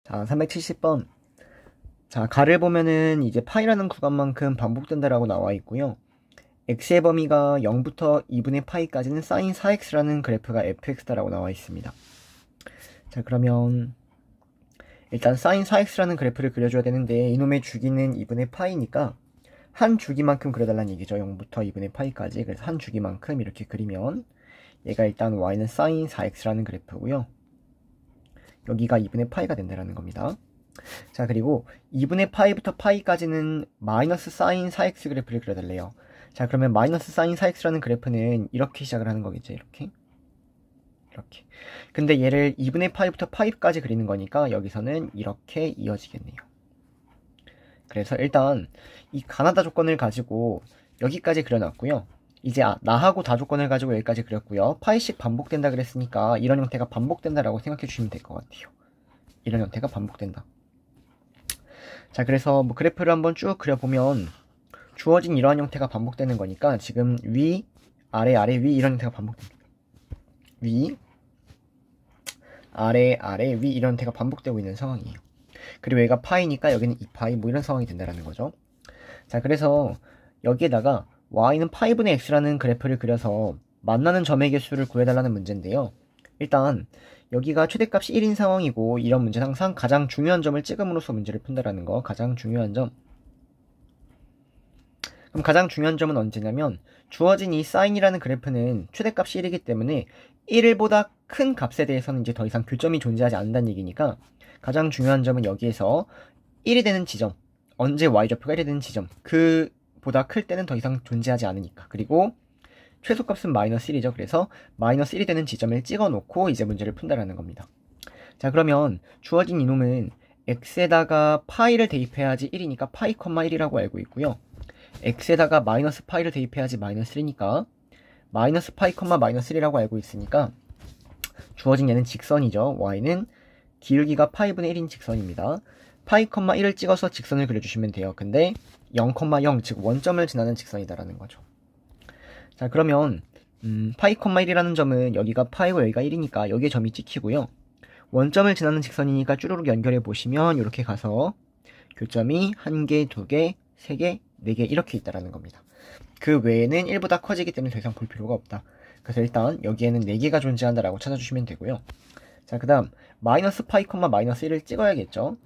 자, 370번. 자, 가를 보면은 이제 파이라는 구간만큼 반복된다라고 나와 있고요. x의 범위가 0부터 2분의 파이까지는 sin 4x라는 그래프가 fx다라고 나와 있습니다. 자, 그러면 일단 sin 4x라는 그래프를 그려줘야 되는데 이놈의 주기는 2분의 파이니까 한 주기만큼 그려달라는 얘기죠. 0부터 2분의 파이까지. 그래서 한 주기만큼 이렇게 그리면 얘가 일단 y는 sin 4x라는 그래프고요. 여기가 2분의 파이가 된다라는 겁니다. 자, 그리고 2분의 파이부터 파이까지는 마이너스 사인 4x 그래프를 그려달래요. 자, 그러면 마이너스 사인 4x라는 그래프는 이렇게 시작을 하는 거겠죠. 이렇게. 근데 얘를 2분의 파이부터 파이까지 그리는 거니까 여기서는 이렇게 이어지겠네요. 그래서 일단 이 가나다 조건을 가지고 여기까지 그려놨고요. 이제 나하고 다 조건을 가지고 여기까지 그렸고요. 파이씩 반복된다 그랬으니까 이런 형태가 반복된다라고 생각해 주시면 될 것 같아요. 이런 형태가 반복된다. 자, 그래서 뭐 그래프를 한번 쭉 그려보면 주어진 이러한 형태가 반복되는 거니까 지금 위, 아래, 아래, 위 이런 형태가 반복됩니다. 위, 아래, 아래, 위 이런 형태가 반복되고 있는 상황이에요. 그리고 얘가 파이니까 여기는 2파이 뭐 이런 상황이 된다라는 거죠. 자, 그래서 여기에다가 y는 파이분의 x라는 그래프를 그려서 만나는 점의 개수를 구해달라는 문제인데요. 일단 여기가 최대값이 1인 상황이고 이런 문제는 항상 가장 중요한 점을 찍음으로써 문제를 푼다라는 거. 가장 중요한 점. 그럼 가장 중요한 점은 언제냐면 주어진 이 사인이라는 그래프는 최대값이 1이기 때문에 1보다 큰 값에 대해서는 이제 더 이상 교점이 존재하지 않는다는 얘기니까 가장 중요한 점은 여기에서 1이 되는 지점, 언제 y좌표가 1이 되는 지점, 그보다 클 때는 더 이상 존재하지 않으니까. 그리고 최소값은 마이너스 1이죠. 그래서 마이너스 1이 되는 지점을 찍어 놓고 이제 문제를 푼다라는 겁니다. 자, 그러면 주어진 이놈은 x에다가 파이를 대입해야지 1이니까 파이, 1이라고 알고 있고요. x에다가 마이너스 파이를 대입해야지 마이너스 1이니까 마이너스 파이, 마이너스 1이라고 알고 있으니까 주어진 얘는 직선이죠. y는 기울기가 파이분의 1인 직선입니다. 파이, 1을 찍어서 직선을 그려주시면 돼요. 근데 0,0, 즉 원점을 지나는 직선이다라는 거죠. 자, 그러면 파이, 1이라는 점은 여기가 파이고 여기가 1이니까 여기에 점이 찍히고요. 원점을 지나는 직선이니까 쭈루룩 연결해 보시면 이렇게 가서 교점이 1개, 2개, 3개, 4개 이렇게 있다라는 겁니다. 그 외에는 1보다 커지기 때문에 더 이상 볼 필요가 없다. 그래서 일단 여기에는 4개가 존재한다라고 찾아주시면 되고요. 자, 그 다음 마이너스 파이, 마이너스 1을 찍어야겠죠.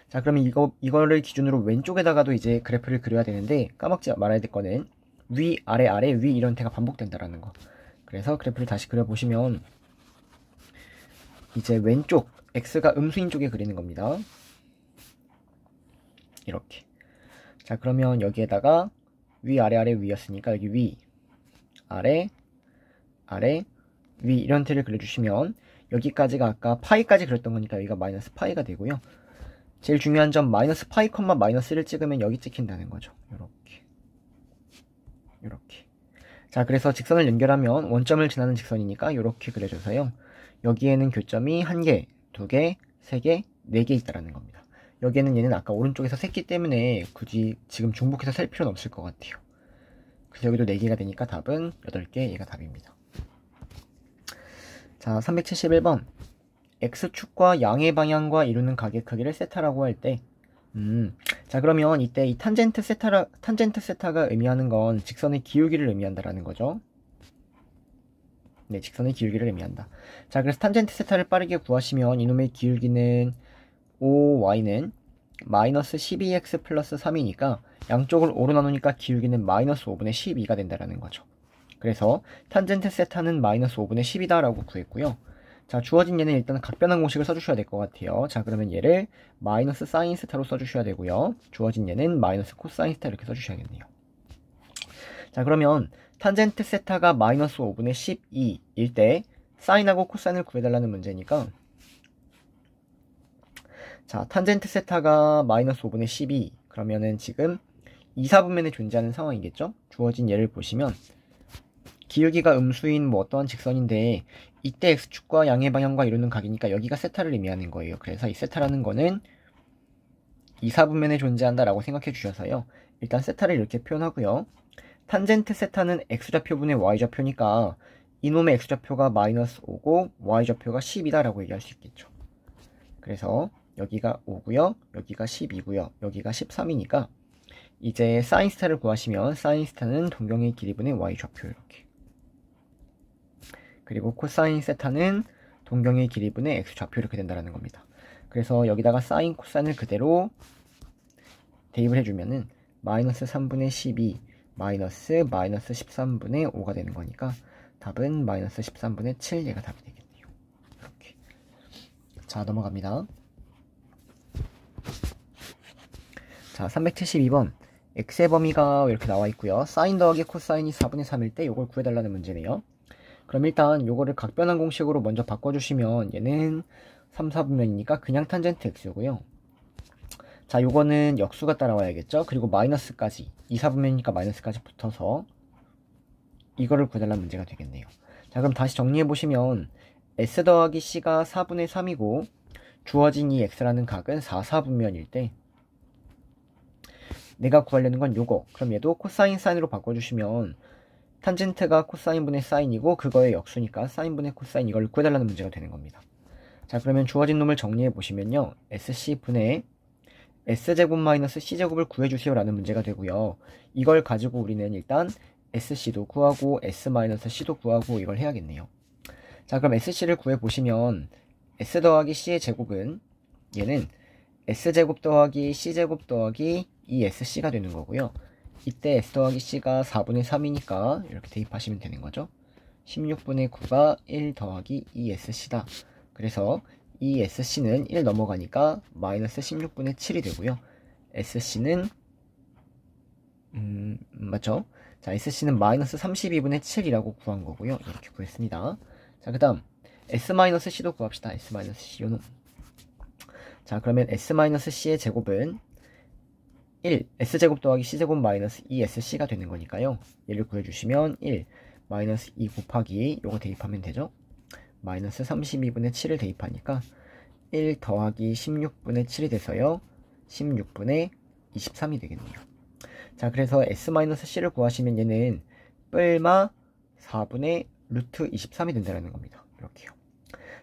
자, 그러면 이거를 기준으로 왼쪽에다가도 이제 그래프를 그려야 되는데 까먹지 말아야 될 거는 위, 아래, 아래, 위 이런 형태가 반복된다라는 거. 그래서 그래프를 다시 그려보시면 이제 왼쪽 x가 음수인 쪽에 그리는 겁니다. 이렇게. 자, 그러면 여기에다가 위, 아래, 아래, 위였으니까 여기 위, 아래, 아래, 위 이런 형태를 그려주시면 여기까지가 아까 파이까지 그렸던 거니까 여기가 마이너스 파이가 되고요. 제일 중요한 점 마이너스 파이, 마이너스 1을 찍으면 여기 찍힌다는 거죠. 이렇게. 자, 그래서 직선을 연결하면 원점을 지나는 직선이니까 이렇게 그려줘서요. 여기에는 교점이 1개, 2개, 3개, 4개 있다라는 겁니다. 여기에는 얘는 아까 오른쪽에서 샜기 때문에 굳이 지금 중복해서 셀 필요는 없을 것 같아요. 그래서 여기도 4개가 되니까 답은 8개, 얘가 답입니다. 자, 371번. x축과 양의 방향과 이루는 각의 크기를 세타라고 할 때, 자, 그러면 이때 이 탄젠트 세타가 의미하는 건 직선의 기울기를 의미한다라는 거죠. 네, 직선의 기울기를 의미한다. 자, 그래서 탄젠트 세타를 빠르게 구하시면 이놈의 기울기는 OY는 마이너스 12x 플러스 3이니까 양쪽을 5로 나누니까 기울기는 마이너스 5분의 12가 된다라는 거죠. 그래서 탄젠트 세타는 마이너스 5분의 10이다 라고 구했고요. 자, 주어진 얘는 일단 각변환 공식을 써주셔야 될 것 같아요. 자, 그러면 얘를 마이너스 사인 세타로 써주셔야 되고요. 주어진 얘는 마이너스 코사인 세타 이렇게 써주셔야겠네요. 자, 그러면 탄젠트 세타가 마이너스 5분의 12일 때 사인하고 코사인을 구해달라는 문제니까, 자, 탄젠트 세타가 마이너스 5분의 12 그러면은 지금 2, 4분면에 존재하는 상황이겠죠? 주어진 예를 보시면 기울기가 음수인 뭐 어떠한 직선인데 이때 x축과 양의 방향과 이루는 각이니까 여기가 세타를 의미하는 거예요. 그래서 이 세타라는 거는 2, 4분면에 존재한다 라고 생각해 주셔서요. 일단 세타를 이렇게 표현하고요. 탄젠트 세타는 x좌표분의 y좌표니까 이놈의 x좌표가 마이너스 5고 y좌표가 10이다 라고 얘기할 수 있겠죠. 그래서 여기가 5고요. 여기가 12고요. 여기가 13이니까 이제 사인 스타를 구하시면 사인 스타는 동경의 길이분의 y좌표 이렇게. 그리고 코사인 세타는 동경의 길이분의 x좌표 이렇게 된다는 겁니다. 그래서 여기다가 사인 코사인을 그대로 대입을 해주면은 마이너스 3분의 12 마이너스 13분의 5가 되는 거니까 답은 마이너스 13분의 7 얘가 답이 되겠네요. 이렇게. 자, 넘어갑니다. 자, 372번. x의 범위가 이렇게 나와 있고요. 사인 더하기 코사인이 4분의 3일 때 이걸 구해달라는 문제네요. 그럼 일단 요거를 각변환 공식으로 먼저 바꿔주시면 얘는 3, 4분면이니까 그냥 탄젠트 x고요. 자, 요거는 역수가 따라와야겠죠. 그리고 마이너스까지 2, 4분면이니까 마이너스까지 붙어서 이거를 구해달라는 문제가 되겠네요. 자, 그럼 다시 정리해보시면 s 더하기 c가 4분의 3이고 주어진 이 x라는 각은 4, 4분면일 때 내가 구하려는 건 요거. 그럼 얘도 코사인 사인으로 바꿔주시면 탄젠트가 코사인분의 사인이고 그거의 역수니까 사인분의 코사인 이걸 구해달라는 문제가 되는 겁니다. 자, 그러면 주어진 놈을 정리해보시면요. sc분의 s제곱 마이너스 c제곱을 구해주세요 라는 문제가 되고요. 이걸 가지고 우리는 일단 sc도 구하고 s-c도 구하고 이걸 해야겠네요. 자, 그럼 sc를 구해보시면 s 더하기 c의 제곱은 얘는 s제곱 더하기 c제곱 더하기 2sc가 되는 거고요. 이때 s 더하기 c가 4분의 3이니까 이렇게 대입하시면 되는 거죠. 16분의 9가 1 더하기 2sc다. 그래서 2sc는 1 넘어가니까 마이너스 16분의 7이 되고요. sc는 맞죠? 자, sc는 마이너스 32분의 7이라고 구한 거고요. 이렇게 구했습니다. 자, 그 다음 s-c도 구합시다. s-c 요놈. 자, 그러면 s-c의 제곱은 1, s제곱 더하기 c제곱 마이너스 2sc가 되는 거니까요. 얘를 구해주시면 1, 마이너스 2 곱하기 요거 대입하면 되죠. 마이너스 32분의 7을 대입하니까 1 더하기 16분의 7이 돼서요. 16분의 23이 되겠네요. 자, 그래서 s-c를 구하시면 얘는 뿔마 4분의 루트 23이 된다는 겁니다. 이렇게요.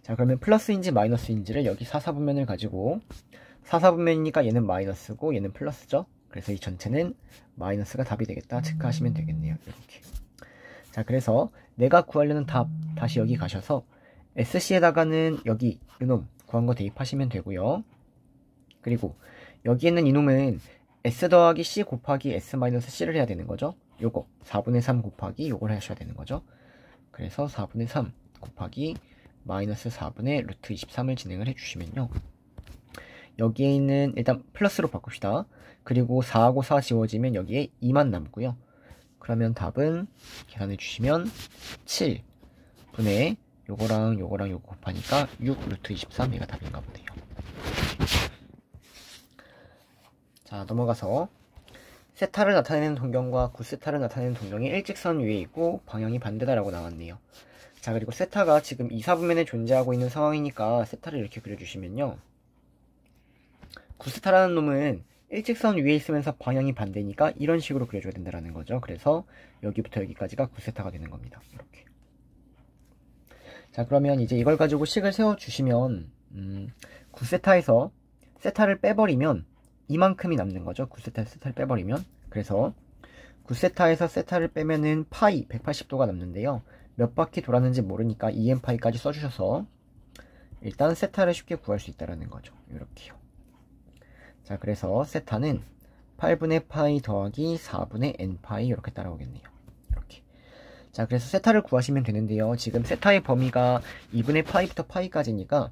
자, 그러면 플러스인지 마이너스인지를 여기 4, 4분면을 가지고 4, 4분면이니까 얘는 마이너스고 얘는 플러스죠. 그래서 이 전체는 마이너스가 답이 되겠다 체크하시면 되겠네요. 이렇게. 자, 그래서 내가 구하려는 답 다시 여기 가셔서 sc에다가는 여기 이놈 구한 거 대입하시면 되고요. 그리고 여기 있는 이놈은 s 더하기 c 곱하기 s-c를 해야 되는 거죠. 요거 4분의 3 곱하기 요걸 하셔야 되는 거죠. 그래서 4분의 3 곱하기 마이너스 4분의 루트 23을 진행을 해주시면요. 여기에 있는 일단 플러스로 바꿉시다. 그리고 4하고 4 지워지면 여기에 2만 남고요. 그러면 답은 계산해 주시면 7분의 요거랑 요거 곱하니까 6 루트 23이가 답인가 보네요. 자, 넘어가서 세타를 나타내는 동경과 구세타를 나타내는 동경이 일직선 위에 있고 방향이 반대다라고 나왔네요. 자, 그리고 세타가 지금 2, 4분면에 존재하고 있는 상황이니까 세타를 이렇게 그려주시면요. 구세타라는 놈은 일직선 위에 있으면서 방향이 반대니까 이런 식으로 그려줘야 된다는 거죠. 그래서 여기부터 여기까지가 구세타가 되는 겁니다. 이렇게. 자, 그러면 이제 이걸 가지고 식을 세워주시면 구세타에서 세타를 빼버리면 이만큼이 남는 거죠. 구세타에서 세타를 빼버리면. 그래서 구세타에서 세타를 빼면은 파이 180도가 남는데요. 몇 바퀴 돌았는지 모르니까 2n파이까지 써주셔서 일단 세타를 쉽게 구할 수 있다는 거죠. 이렇게요. 자, 그래서 세타는 8분의 파이 더하기 4분의 n파이 이렇게 따라오겠네요. 이렇게. 자, 그래서 세타를 구하시면 되는데요. 지금 세타의 범위가 2분의 파이부터 파이까지니까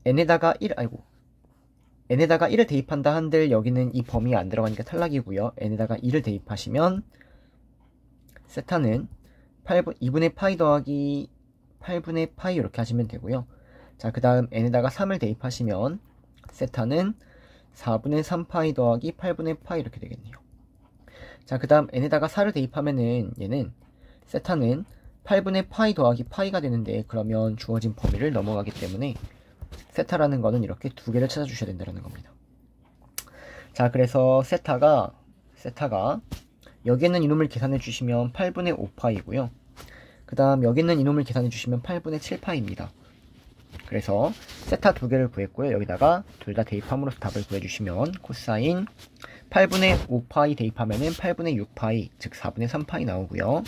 n에다가 1을 대입한다 한들 여기는 이 범위에 안 들어가니까 탈락이고요. n에다가 2를 대입하시면 세타는 2분의 파이 더하기 8분의 파이 이렇게 하시면 되고요. 자, 그 다음 n에다가 3을 대입하시면 세타는 4분의 3파이 더하기 8분의 파이 이렇게 되겠네요. 자, 그 다음 n에다가 4를 대입하면은 얘는 세타는 8분의 파이 더하기 파이가 되는데 그러면 주어진 범위를 넘어가기 때문에 세타라는 거는 이렇게 두 개를 찾아주셔야 된다는 겁니다. 자, 그래서 세타가 여기 있는 이놈을 계산해 주시면 8분의 5파이고요. 그 다음 여기 있는 이놈을 계산해 주시면 8분의 7파이입니다. 그래서 세타 두 개를 구했고요. 여기다가 둘 다 대입함으로써 답을 구해주시면 코사인 8분의 5파이 대입하면은 8분의 6파이, 즉 4분의 3파이 나오고요.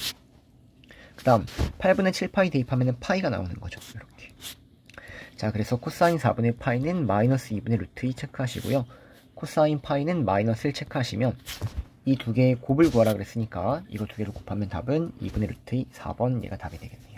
그 다음 8분의 7파이 대입하면은 파이가 나오는 거죠. 이렇게. 자, 그래서 코사인 4분의 파이는 마이너스 2분의 루트 2 체크하시고요. 코사인 파이는 마이너스 1 체크하시면 이 두 개의 곱을 구하라 그랬으니까 이거 두 개를 곱하면 답은 2분의 루트 2 4번 얘가 답이 되겠네요.